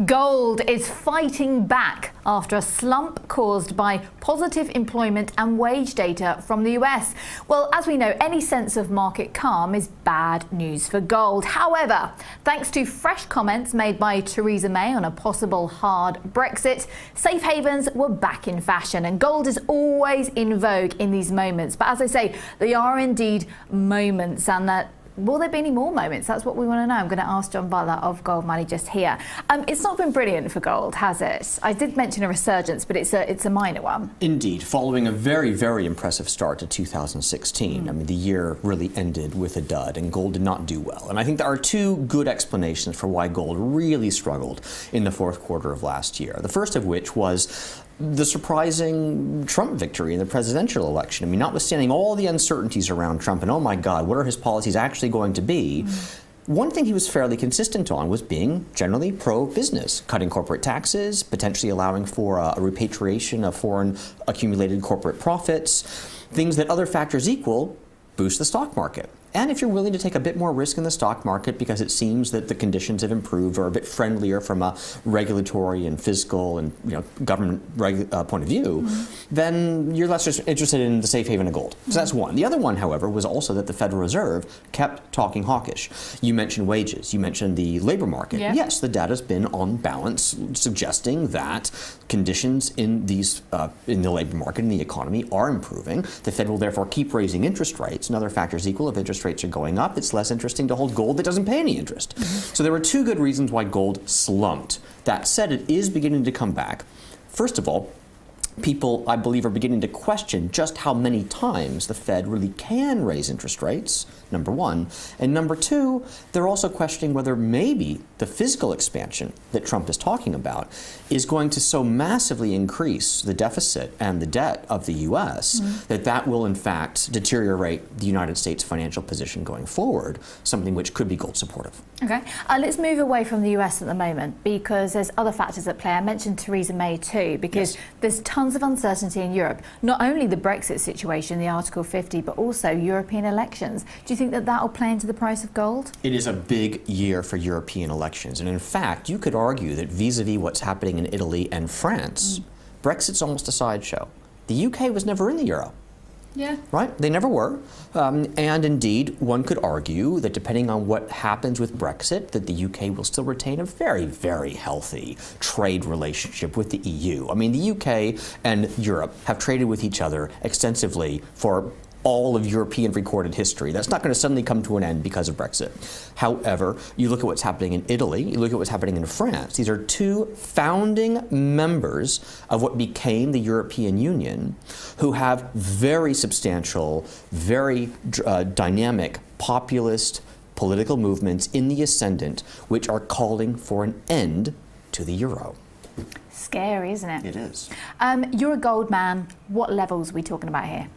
Gold is fighting back after a slump caused by positive employment and wage data from the US. Well, as we know, any sense of market calm is bad news for gold. However, thanks to fresh comments made by Theresa May on a possible hard Brexit, safe havens were back in fashion, and gold is always in vogue in these moments. But as I say, they are indeed moments, and that will there be any more moments? That's what we want to know. I'm going to ask John Butler of Gold Money just here. It's not been brilliant for gold, has it? I did mention a resurgence, but it's a minor one. Indeed, following a very, very impressive start to 2016. I mean, the year really ended with a dud, and gold did not do well. And I think there are two good explanations for why gold really struggled in the fourth quarter of last year. The first of which was the surprising Trump victory in the presidential election. I mean, notwithstanding all the uncertainties around Trump and, oh my God, what are his policies actually going to be? One thing he was fairly consistent on was being generally pro-business, cutting corporate taxes, potentially allowing for a repatriation of foreign accumulated corporate profits, things that, other factors equal, boost the stock market. And if you're willing to take a bit more risk in the stock market because it seems that the conditions have improved or are a bit friendlier from a regulatory and fiscal and government point of view, then you're less interested in the safe haven of gold. So that's one. The other one, however, was also that the Federal Reserve kept talking hawkish. You mentioned wages. You mentioned the labor market. Yeah. Yes, the data's been on balance, suggesting that conditions in the labor market and the economy are improving. The Fed will therefore keep raising interest rates, and other factors equal. If interest rates are going up, it's less interesting to hold gold that doesn't pay any interest. So there were two good reasons why gold slumped. That said, it is beginning to come back. First of all, people, I believe, are beginning to question just how many times the Fed really can raise interest rates, number one. And number two, they're also questioning whether maybe the physical expansion that Trump is talking about is going to so massively increase the deficit and the debt of the U.S. That will, in fact, deteriorate the United States' financial position going forward, something which could be gold supportive. Okay. Let's move away from the US at the moment, because there's other factors at play. I mentioned Theresa May too, because there's tons of uncertainty in Europe. Not only the Brexit situation, the Article 50, but also European elections. Do you think that will play into the price of gold? It is a big year for European elections. And in fact, you could argue that vis-a-vis what's happening in Italy and France, Brexit's almost a sideshow. The UK was never in the euro. Yeah. Right? They never were. And indeed, one could argue that depending on what happens with Brexit, that the UK will still retain a very, very healthy trade relationship with the EU. I mean, the UK and Europe have traded with each other extensively for all of European recorded history. That's not going to suddenly come to an end because of Brexit. However, you look at what's happening in Italy, you look at what's happening in France. These are two founding members of what became the European Union who have very substantial, very dynamic populist political movements in the ascendant which are calling for an end to the euro. Scary, isn't it? It is. You're a gold man. What levels are we talking about here?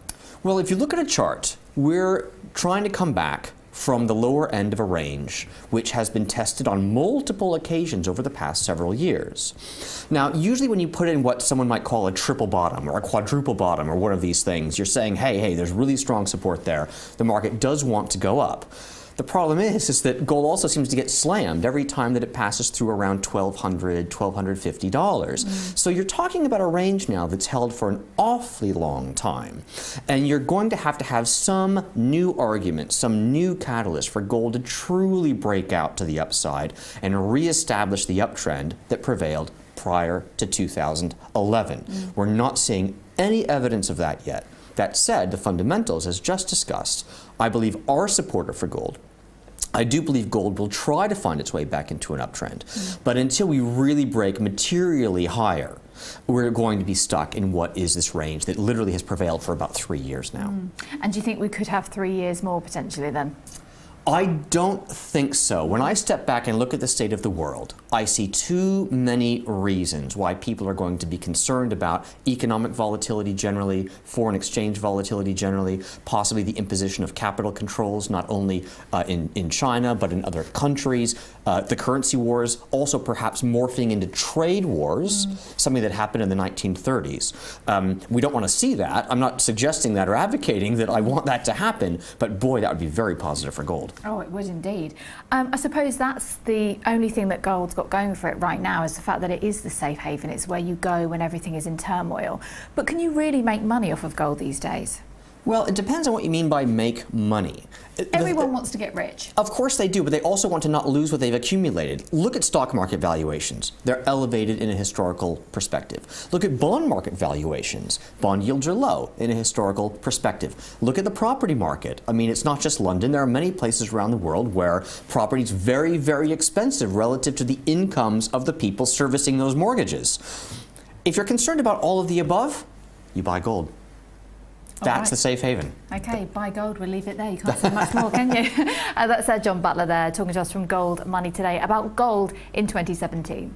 Well, if you look at a chart, we're trying to come back from the lower end of a range, which has been tested on multiple occasions over the past several years. Now, usually when you put in what someone might call a triple bottom or a quadruple bottom or one of these things, you're saying, hey, there's really strong support there. The market does want to go up. The problem is that gold also seems to get slammed every time that it passes through around $1,200, $1,250. So you're talking about a range now that's held for an awfully long time. And you're going to have some new argument, some new catalyst for gold to truly break out to the upside and reestablish the uptrend that prevailed prior to 2011. We're not seeing any evidence of that yet. That said, the fundamentals, as just discussed, I believe are supportive for gold. I do believe gold will try to find its way back into an uptrend. But until we really break materially higher, we're going to be stuck in what is this range that literally has prevailed for about 3 years now. And do you think we could have 3 years more potentially then? I don't think so. When I step back and look at the state of the world, I see too many reasons why people are going to be concerned about economic volatility generally, foreign exchange volatility generally, possibly the imposition of capital controls, not only in China, but in other countries. The currency wars also perhaps morphing into trade wars, something that happened in the 1930s. We don't want to see that. I'm not suggesting that or advocating that I want that to happen, but boy, that would be very positive for gold. Oh, it would indeed. I suppose that's the only thing that gold's got going for it right now, is the fact that it is the safe haven. It's where you go when everything is in turmoil. But can you really make money off of gold these days? Well, it depends on what you mean by make money. Everyone wants to get rich. Of course they do, but they also want to not lose what they've accumulated. Look at stock market valuations. They're elevated in a historical perspective. Look at bond market valuations. Bond yields are low in a historical perspective. Look at the property market. I mean, it's not just London. There are many places around the world where property is very, very expensive relative to the incomes of the people servicing those mortgages. If you're concerned about all of the above, you buy gold. That's the safe haven. Okay, buy gold, we'll leave it there. You can't say much more, can you? That's John Butler there talking to us from Gold Money today about gold in 2017.